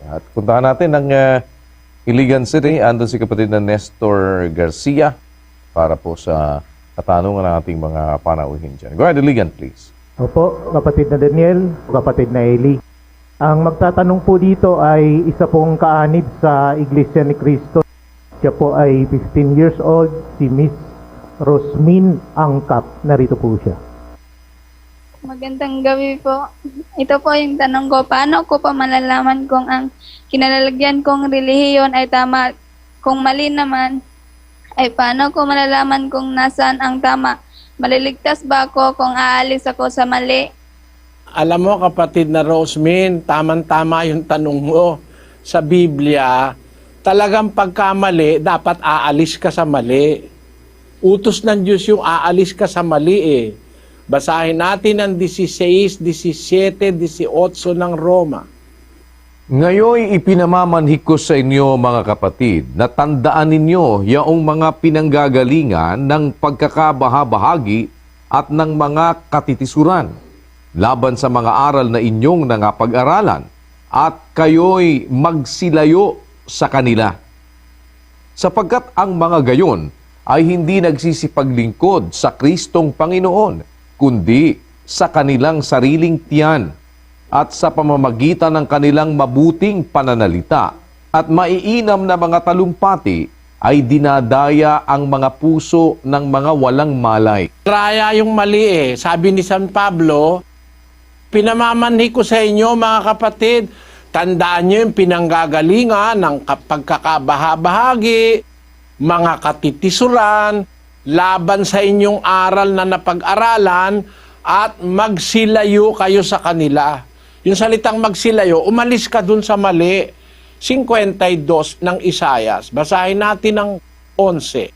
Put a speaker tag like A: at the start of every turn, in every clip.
A: At puntahan natin ang Iligan City. Andun si kapatid na Nestor Garcia para po sa katanungan ng ating mga panauhin dyan. Go ahead, Iligan, please.
B: Opo, kapatid na Daniel, kapatid na Eli. Ang magtatanong po dito ay isa pong kaanib sa Iglesia ni Cristo. Siya po ay 15 years old, si Miss Rosmin Angkap. Narito po siya.
C: Magandang gabi po. Ito po yung tanong ko. Paano ko pa malalaman kung ang kinalalagyan kong relihiyon ay tama? Kung mali naman, ay paano ko malalaman kung nasaan ang tama? Maliligtas ba ako kung aalis ako sa mali?
D: Alam mo, kapatid na Rosmin, tamang-tama yung tanong mo. Sa Biblia, talagang pagkamali, dapat aalis ka sa mali. Utos ng Diyos yung aalis ka sa mali eh. Basahin natin ang 16, 17, 18 ng Roma.
A: Ngayon ipinamamanhik ko sa inyo mga kapatid na tandaan ninyo yaong mga pinanggagalingan ng pagkakabahabahagi at ng mga katitisuran laban sa mga aral na inyong nangapag-aralan at kayo'y magsilayo sa kanila. Sapagkat ang mga gayon ay hindi nagsisipaglingkod sa Kristong Panginoon, kundi sa kanilang sariling tiyan at sa pamamagitan ng kanilang mabuting pananalita at maiinam na mga talumpati ay dinadaya ang mga puso ng mga walang malay.
D: Raya yung mali eh. Sabi ni San Pablo, pinamamanhik ko sa inyo mga kapatid, tandaan nyo yung pinanggagalingan ng pagkakabahabahagi, mga katitisuran, laban sa inyong aral na napag-aralan, at magsilayo kayo sa kanila. Yung salitang magsilayo, umalis ka dun sa mali. 52 ng Isayas. Basahin natin ang 11.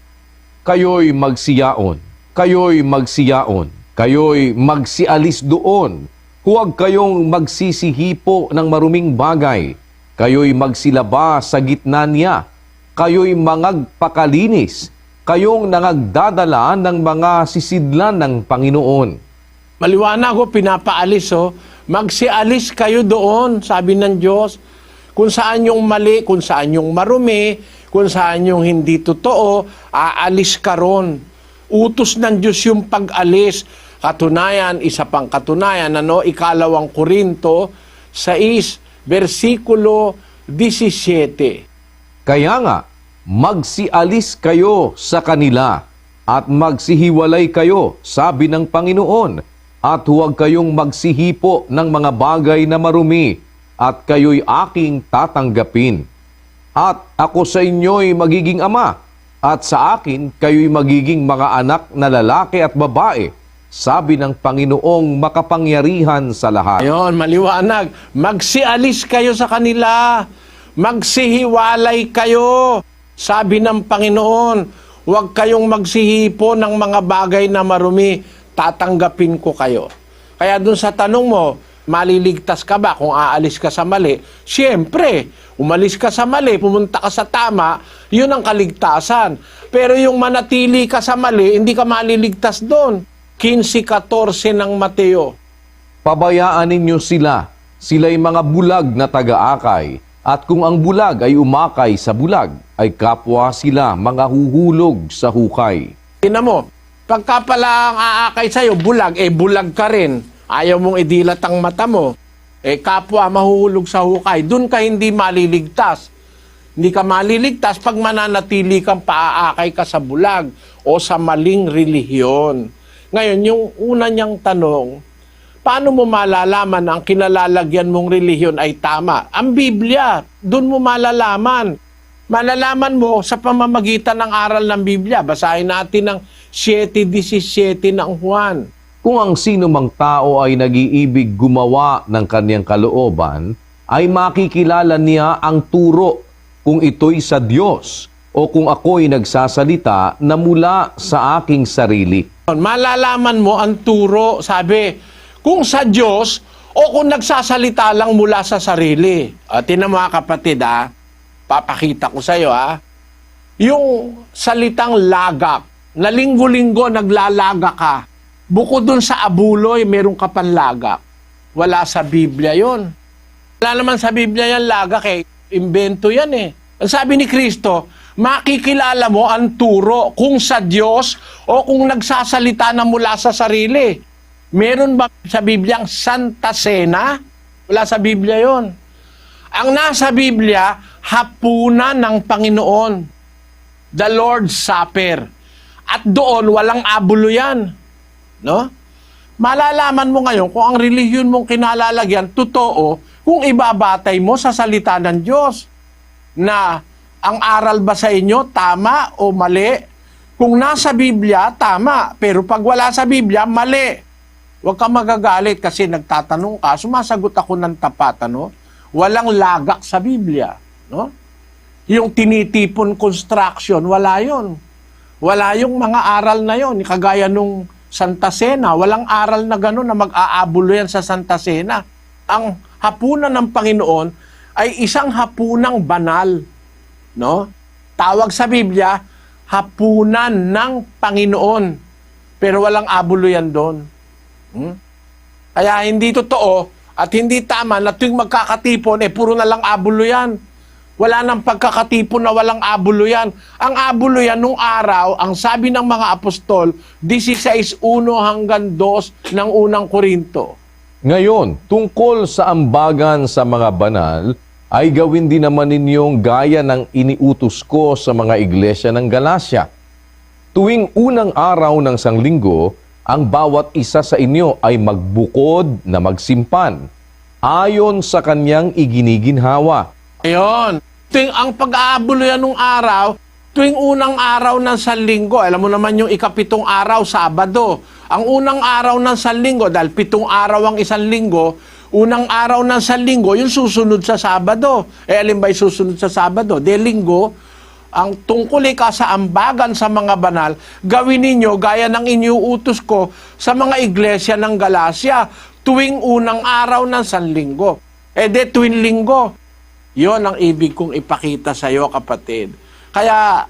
A: Kayo'y magsiyaon, kayo'y magsiyaon, kayo'y magsialis doon. Huwag kayong magsisihipo ng maruming bagay. Kayo'y magsilaba sa gitna niya. Kayo'y mangagpakalinis. Kayong nangagdadala ng mga sisidlan ng Panginoon.
D: Maliwanag ko, pinapaalis oh. Magsialis kayo doon, sabi ng Diyos. Kung saan yung mali, kung saan yung marumi, kung saan yung hindi totoo, aalis ka ron. Utos ng Diyos yung pag-alis. Katunayan, isa pang katunayan, Ikalawang Korinto 6, versikulo 17.
A: Kaya nga, magsialis kayo sa kanila at magsihiwalay kayo, sabi ng Panginoon, at huwag kayong magsihipo ng mga bagay na marumi, at kayo'y aking tatanggapin. At ako sa inyo'y magiging ama, at sa akin kayo'y magiging mga anak na lalaki at babae, sabi ng Panginoong makapangyarihan sa lahat.
D: Ayun, maliwanag. Magsialis kayo sa kanila. Magsihiwalay kayo. Sabi ng Panginoon, huwag kayong magsihipo ng mga bagay na marumi. Tatanggapin ko kayo. Kaya dun sa tanong mo, maliligtas ka ba kung aalis ka sa mali? Siyempre, umalis ka sa mali, pumunta ka sa tama, yun ang kaligtasan. Pero yung manatili ka sa mali, hindi ka maliligtas doon. 15:14 ng Mateo.
A: Pabayaan ninyo sila, sila'y mga bulag na taga-akay, at kung ang bulag ay umakay sa bulag, ay kapwa sila mga huhulog sa hukay.
D: Tingnan mo, pagka pala ang aakay sa'yo, bulag, bulag ka rin. Ayaw mong idilat ang mata mo. Kapwa mahuhulog sa hukay. Doon ka hindi maliligtas. Hindi ka maliligtas pag mananatili kang paaakay ka sa bulag o sa maling relihiyon. Ngayon, yung una niyang tanong, paano mo malalaman ang kinalalagyan mong relihiyon ay tama? Ang Biblia, doon mo malalaman. Malalaman mo sa pamamagitan ng aral ng Biblia. Basahin natin ang 7:17 ng Juan.
A: Kung ang sino mang tao ay nag-iibig gumawa ng kanyang kalooban, ay makikilala niya ang turo kung ito'y sa Diyos o kung ako'y nagsasalita na mula sa aking sarili.
D: Malalaman mo ang turo, sabi, kung sa Diyos o kung nagsasalita lang mula sa sarili. Tingnan mga kapatid, papakita ko sa iyo, yung salitang lagak, na linggo-linggo naglalaga ka, bukod dun sa abuloy, meron ka panlagak. Wala sa Biblia yon. Wala naman sa Biblia yan lagak eh. Imbento yan eh. Ang sabi ni Kristo, makikilala mo ang turo kung sa Diyos o kung nagsasalita na mula sa sarili. Meron ba sa Biblia ang Santa Cena? Wala sa Biblia yon. Ang nasa Biblia, hapunan ng Panginoon. The Lord's Supper. At doon, walang abulo yan. No? Malalaman mo ngayon kung ang relihiyon mong kinalalagyan, totoo, kung ibabatay mo sa salita ng Diyos. Na ang aral ba sa inyo, tama o mali? Kung nasa Biblia, tama. Pero pag wala sa Biblia, mali. Huwag ka magagalit kasi nagtatanong ka, sumasagot ako ng tapat, ano? Walang lagak sa Biblia, no? Yung tinitipon construction, wala yon. Wala yung mga aral na yon, kagaya nung Santa Cena, walang aral na gano'n na mag-aabulo yan sa Santa Cena. Ang hapunan ng Panginoon ay isang hapunang banal, no? Tawag sa Biblia, hapunan ng Panginoon. Pero walang abulo yan doon. Kaya hindi totoo at hindi tama na tuwing magkakatipon, puro na lang abulo yan. Wala nang pagkakatipon na walang abulo yan. Ang abulo yan nung araw, ang sabi ng mga apostol, 16:1 hanggang 2 ng unang Korinto.
A: Ngayon, tungkol sa ambagan sa mga banal, ay gawin din naman ninyong gaya ng iniutos ko sa mga iglesia ng Galacia. Tuwing unang araw ng sanglinggo, ang bawat isa sa inyo ay magbukod na magsimpan, ayon sa kanyang iginiginhawa.
D: Ayun. Tuwing ang pag-aabulo yan nung araw, tuwing unang araw ng sanlinggo, alam mo naman yung ikapitong araw, Sabado. Ang unang araw ng sanlinggo, dahil 7 araw ang isang linggo, unang araw ng sanlinggo, yung susunod sa Sabado. Alin ba yung susunod sa Sabado? De linggo, ang tungkol ka sa ambagan sa mga banal, gawin ninyo gaya ng iniuutos ko sa mga iglesia ng Galacia, tuwing unang araw ng sanlinggo. Tuwing linggo. Yon ang ibig kong ipakita sa iyo, kapatid. Kaya,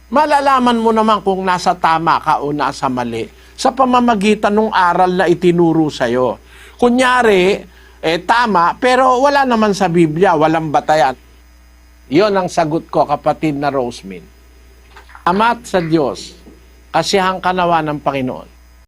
D: malalaman mo naman kung nasa tama ka o nasa mali sa pamamagitan ng aral na itinuro sa iyo. Kunyari, tama, pero wala naman sa Biblia, walang batayan. Yon ang sagot ko, kapatid na Rosemin. Amat sa Diyos, kasihang kanawa ng Panginoon.